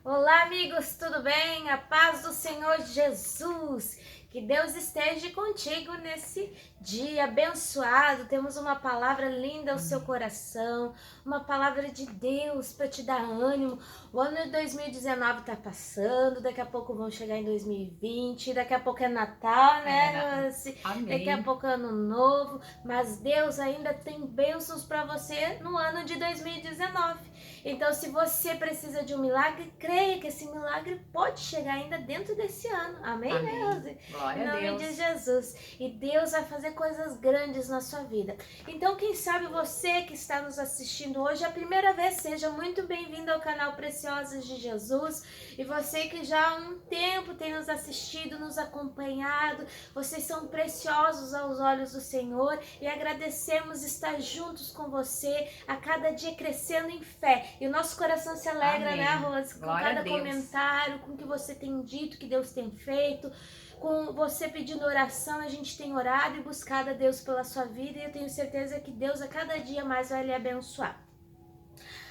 Olá, amigos, tudo bem? A paz do Senhor Jesus. Que Deus esteja contigo nesse dia abençoado. Temos uma palavra linda ao seu coração, uma palavra de Deus para te dar ânimo. O ano de 2019 está passando, daqui a pouco vão chegar em 2020, daqui a pouco é Natal, né? Daqui a pouco é Ano Novo, mas Deus ainda tem bênçãos para você no ano de 2019. Então, se você precisa de um milagre, creia que esse milagre pode chegar ainda dentro desse ano. Amém, Amém. né, Rose? Glória Em a nome Deus. de Jesus. E Deus vai fazer coisas grandes na sua vida. Então, quem sabe você que está nos assistindo hoje, a primeira vez, seja muito bem-vindo ao canal Preciosas de Jesus. E você que já há um tempo tem nos assistido, nos acompanhado, vocês são preciosos aos olhos do Senhor e agradecemos estar juntos com você, a cada dia crescendo em fé. E o nosso coração se alegra, Amém. né, Rose? Com Glória cada a Deus. comentário, com o que você tem dito, que Deus tem feito. Com você pedindo oração, a gente tem orado e buscado a Deus pela sua vida. E eu tenho certeza que Deus a cada dia mais vai lhe abençoar.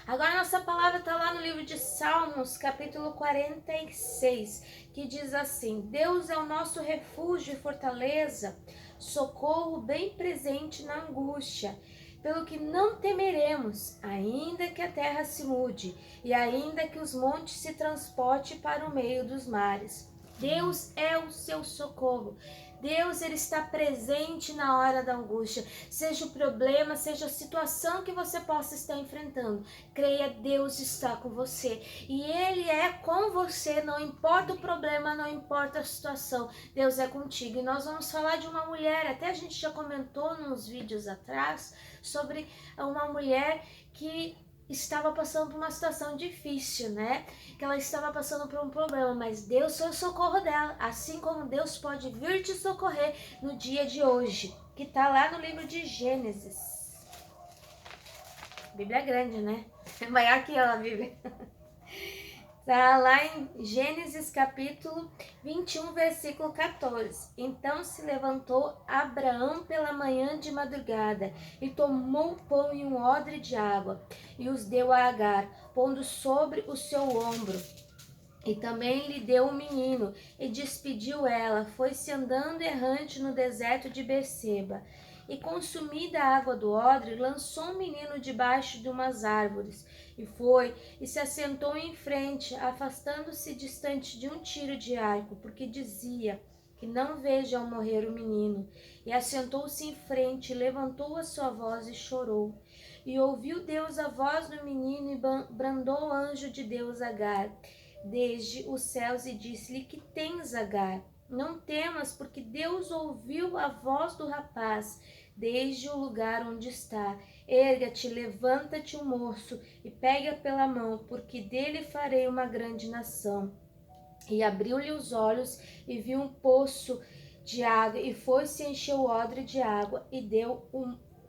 Agora nossa palavra está lá no livro de Salmos, capítulo 46, que diz assim: Deus é o nosso refúgio e fortaleza, socorro bem presente na angústia. Pelo que não temeremos, ainda que a terra se mude, e ainda que os montes se transportem para o meio dos mares. Deus é o seu socorro. Deus, ele está presente na hora da angústia. Seja o problema, seja a situação que você possa estar enfrentando, creia, Deus está com você. E Ele é com você, não importa o problema, não importa a situação. Deus é contigo. E nós vamos falar de uma mulher, até a gente já comentou nos vídeos atrás, sobre uma mulher que estava passando por uma situação difícil, né? Que ela estava passando por um problema, mas Deus foi o socorro dela, assim como Deus pode vir te socorrer no dia de hoje, que está lá no livro de Gênesis. Bíblia é grande, né? É maior que eu a Bíblia. Está lá em Gênesis capítulo 21, versículo 14. Então se levantou Abraão pela manhã de madrugada e tomou o pão e um odre de água e os deu a Agar, pondo sobre o seu ombro. E também lhe deu um menino e despediu ela. Foi-se andando errante no deserto de Berseba. E consumida a água do odre, lançou o menino debaixo de umas árvores. E foi e se assentou em frente, afastando-se distante de um tiro de arco, porque dizia: que não vejam morrer o menino. E assentou-se em frente, levantou a sua voz e chorou. E ouviu Deus a voz do menino e brandou o anjo de Deus Agar desde os céus e disse-lhe: que tens, Agar? Não temas, porque Deus ouviu a voz do rapaz desde o lugar onde está. Erga-te, levanta-te o moço e pega pela mão, porque dele farei uma grande nação. E abriu-lhe os olhos e viu um poço de água, e foi-se encheu o odre de água e deu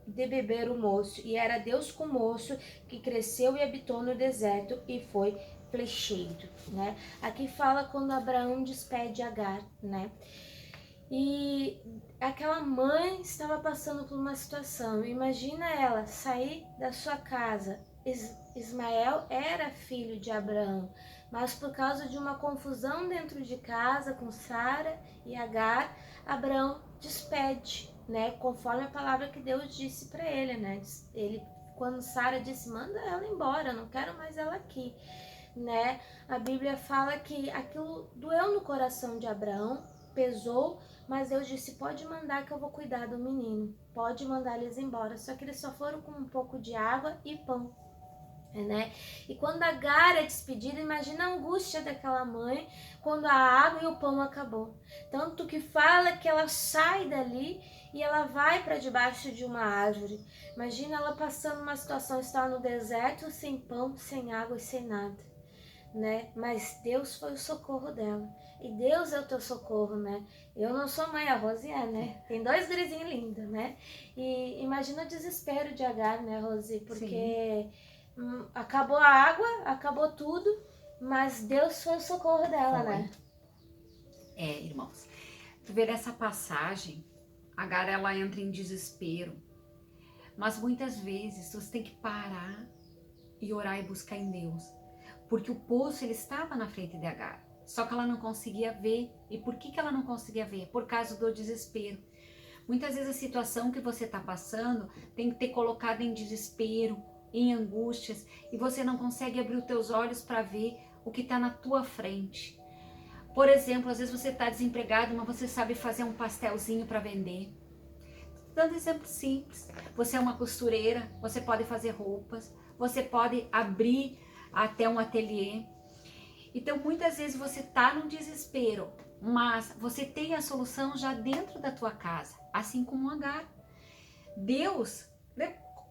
de beber o moço. E era Deus com o moço, que cresceu e habitou no deserto e foi flecheiro, né? Aqui fala quando Abraão despede Agar, né? E aquela mãe estava passando por uma situação. Imagina ela sair da sua casa. Ismael era filho de Abraão, mas por causa de uma confusão dentro de casa com Sara e Agar, Abraão despede, né? Conforme a palavra que Deus disse para ele, né? Ele, quando Sara disse: manda ela embora, não quero mais ela aqui, né? A Bíblia fala que aquilo doeu no coração de Abraão, pesou, mas Deus disse: pode mandar que eu vou cuidar do menino, pode mandar eles embora. Só que eles só foram com um pouco de água e pão, né? E quando Agar é despedida, imagina a angústia daquela mãe quando a água e o pão acabou. Tanto que fala que ela sai dali e ela vai para debaixo de uma árvore. Imagina ela passando uma situação, estar no deserto, sem pão, sem água e sem nada, né? Mas Deus foi o socorro dela. E Deus é o teu socorro, né? Eu não sou mãe, a Rose é, né? Tem dois gurizinhos lindos, né? E imagina o desespero de Agar, né, Rose? Porque acabou a água, acabou tudo, mas Deus foi o socorro dela, né? Irmãos, tu ver essa passagem, Agar, ela entra em desespero, mas muitas vezes você tem que parar e orar e buscar em Deus, porque o poço ele estava na frente de Agar, só que ela não conseguia ver. E por que ela não conseguia ver? Por causa do desespero. Muitas vezes a situação que você está passando tem que ter colocado em desespero, em angústias, e você não consegue abrir os teus olhos para ver o que está na tua frente. Por exemplo, às vezes você está desempregado, mas você sabe fazer um pastelzinho para vender. Dando exemplo simples, você é uma costureira, você pode fazer roupas, você pode abrir até um ateliê. Então muitas vezes você está num desespero, mas você tem a solução já dentro da tua casa, assim como Agar. Deus,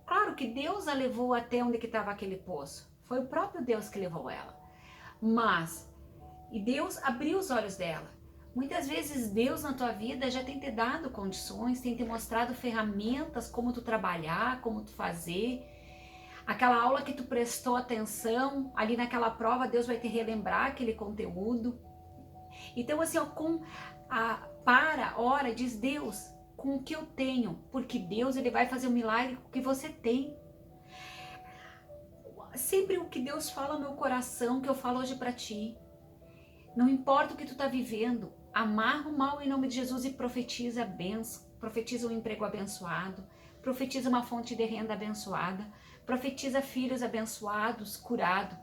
claro que Deus a levou até onde que estava aquele poço, foi o próprio Deus que levou ela, mas e Deus abriu os olhos dela. Muitas vezes Deus na tua vida já tem te dado condições, tem te mostrado ferramentas, como tu trabalhar, como tu fazer. Aquela aula que tu prestou atenção, ali naquela prova, Deus vai te relembrar aquele conteúdo. Então assim, ó, ora, diz Deus, com o que eu tenho, porque Deus ele vai fazer um milagre com o que você tem. Sempre o que Deus fala no meu coração, que eu falo hoje para ti. Não importa o que tu tá vivendo, amarra o mal em nome de Jesus e profetiza a bênção, profetiza um emprego abençoado, profetiza uma fonte de renda abençoada, profetiza filhos abençoados, curados.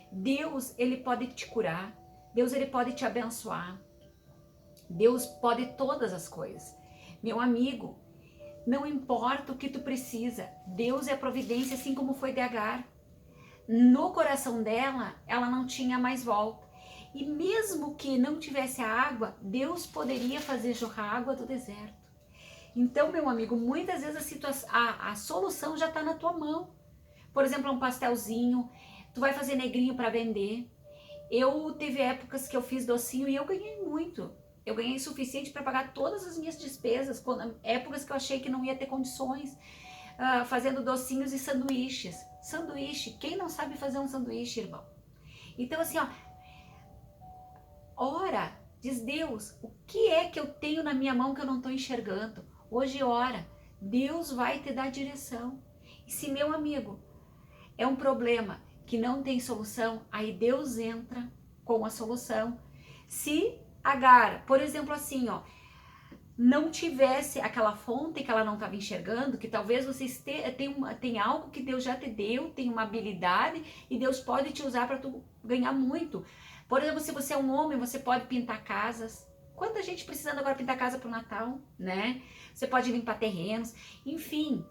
Deus, ele pode te curar, Deus, ele pode te abençoar, Deus pode todas as coisas. Meu amigo, não importa o que tu precisa, Deus é a providência, assim como foi de Agar. No coração dela, ela não tinha mais volta. E mesmo que não tivesse a água, Deus poderia fazer jorrar água do deserto. Então, meu amigo, muitas vezes a solução já está na tua mão. Por exemplo, um pastelzinho, tu vai fazer negrinho para vender. Eu teve épocas que eu fiz docinho e eu ganhei muito. Eu ganhei o suficiente para pagar todas as minhas despesas, épocas que eu achei que não ia ter condições, fazendo docinhos e sanduíches. Sanduíche, quem não sabe fazer um sanduíche, irmão? Então assim, ó, ora, diz Deus, o que é que eu tenho na minha mão que eu não estou enxergando? Hoje ora, Deus vai te dar direção. E se, meu amigo, é um problema que não tem solução, aí Deus entra com a solução. Se Agar, por exemplo, assim, ó, não tivesse aquela fonte que ela não estava enxergando, que talvez você tem algo que Deus já te deu, tem uma habilidade e Deus pode te usar para tu ganhar muito. Por exemplo, se você é um homem, você pode pintar casas. Quanta gente precisando agora pintar casa para o Natal, né? Você pode limpar terrenos, enfim.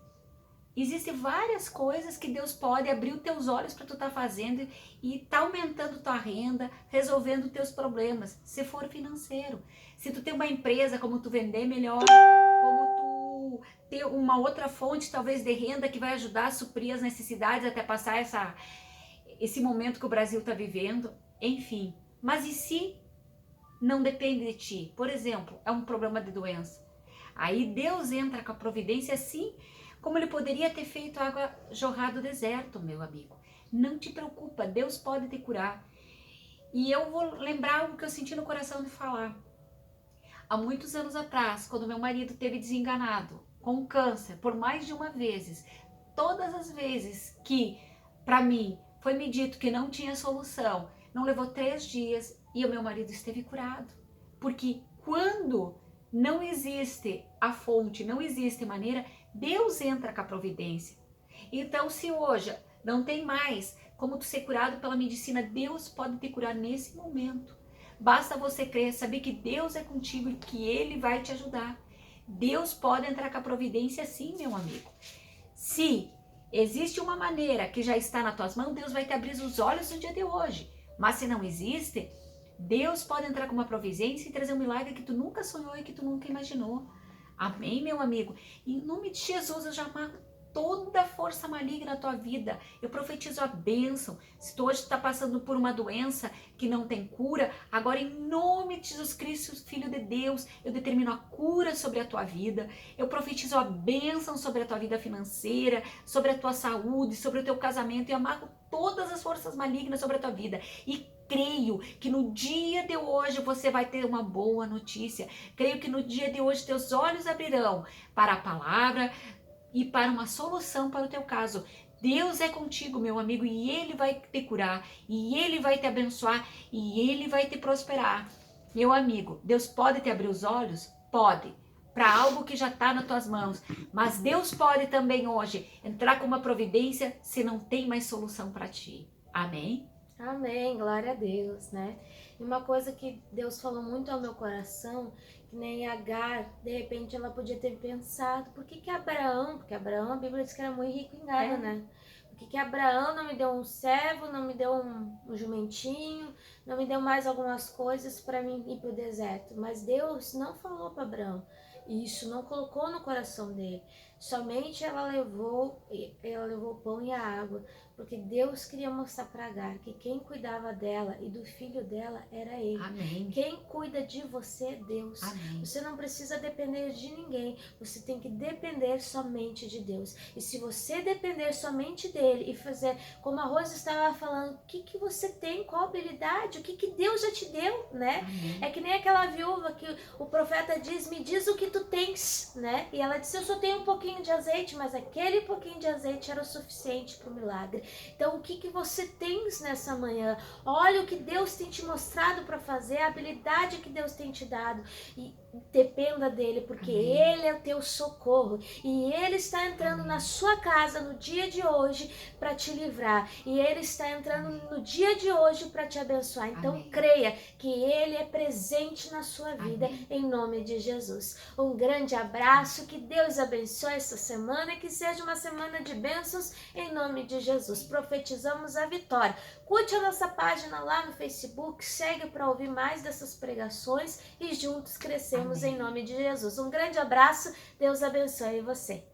Existem várias coisas que Deus pode abrir os teus olhos para tu estar fazendo e tá aumentando tua renda, resolvendo teus problemas, se for financeiro. Se tu tem uma empresa, como tu vender melhor, como tu ter uma outra fonte talvez de renda que vai ajudar a suprir as necessidades até passar esse momento que o Brasil está vivendo, enfim. Mas e se não depende de ti? Por exemplo, é um problema de doença. Aí Deus entra com a providência assim, como ele poderia ter feito água jorrar do deserto, meu amigo. Não te preocupa, Deus pode te curar. E eu vou lembrar algo que eu senti no coração de falar. Há muitos anos atrás, quando meu marido teve desenganado com câncer por mais de uma vez, todas as vezes que para mim foi me dito que não tinha solução, não levou 3 dias e o meu marido esteve curado. Porque quando não existe a fonte, não existe maneira, Deus entra com a providência. Então, se hoje não tem mais como tu ser curado pela medicina, Deus pode te curar nesse momento. Basta você crer, saber que Deus é contigo e que Ele vai te ajudar. Deus pode entrar com a providência sim, meu amigo. Se existe uma maneira que já está nas tuas mãos, Deus vai te abrir os olhos no dia de hoje. Mas se não existe, Deus pode entrar com uma providência e trazer um milagre que tu nunca sonhou e que tu nunca imaginou. Amém, meu amigo? Em nome de Jesus, eu já amarro toda a força maligna na tua vida. Eu profetizo a bênção. Se tu hoje está passando por uma doença que não tem cura, agora em nome de Jesus Cristo, Filho de Deus, eu determino a cura sobre a tua vida. Eu profetizo a bênção sobre a tua vida financeira, sobre a tua saúde, sobre o teu casamento. E amarro todas as forças malignas sobre a tua vida. E creio que no dia de hoje você vai ter uma boa notícia. Creio que no dia de hoje teus olhos abrirão para a palavra e para uma solução para o teu caso. Deus é contigo, meu amigo, e Ele vai te curar, e Ele vai te abençoar, e Ele vai te prosperar. Meu amigo, Deus pode te abrir os olhos? Pode, para algo que já está nas tuas mãos, mas Deus pode também hoje entrar com uma providência se não tem mais solução para ti. Amém? Amém, glória a Deus, né? E uma coisa que Deus falou muito ao meu coração, que nem Agar, de repente ela podia ter pensado, por que Abraão, porque Abraão, a Bíblia diz que era muito rico em gado, né? Por que Abraão não me deu um servo, não me deu um jumentinho, não me deu mais algumas coisas para mim ir para o deserto? Mas Deus não falou para Abraão, isso não colocou no coração dele. Somente ela levou o pão e a água, porque Deus queria mostrar para Agar que quem cuidava dela e do filho dela era ele. Amém. Quem cuida de você é Deus. Amém. Você não precisa depender de ninguém, você tem que depender somente de Deus. E se você depender somente dele e fazer, como a Rosa estava falando, o que você tem, qual habilidade, o que Deus já te deu, né? Amém. É que nem aquela viúva que o profeta diz, me diz o que tu tens, né? E ela disse, eu só tenho um pouquinho de azeite, mas aquele pouquinho de azeite era o suficiente para o milagre. Então, o que você tens nessa manhã? Olha o que Deus tem te mostrado para fazer, a habilidade que Deus tem te dado. E dependa dele, porque Amém. ele é o teu socorro. E ele está entrando na sua casa no dia de hoje para te livrar. E ele está entrando no dia de hoje para te abençoar. Então, Amém. creia que ele é presente na sua vida, Amém. em nome de Jesus. Um grande abraço, que Deus abençoe essa semana, que seja uma semana de bênçãos, em nome de Jesus. Profetizamos a vitória. Curte a nossa página lá no Facebook, segue para ouvir mais dessas pregações e juntos crescemos. Amém. Em nome de Jesus. Um grande abraço, Deus abençoe você.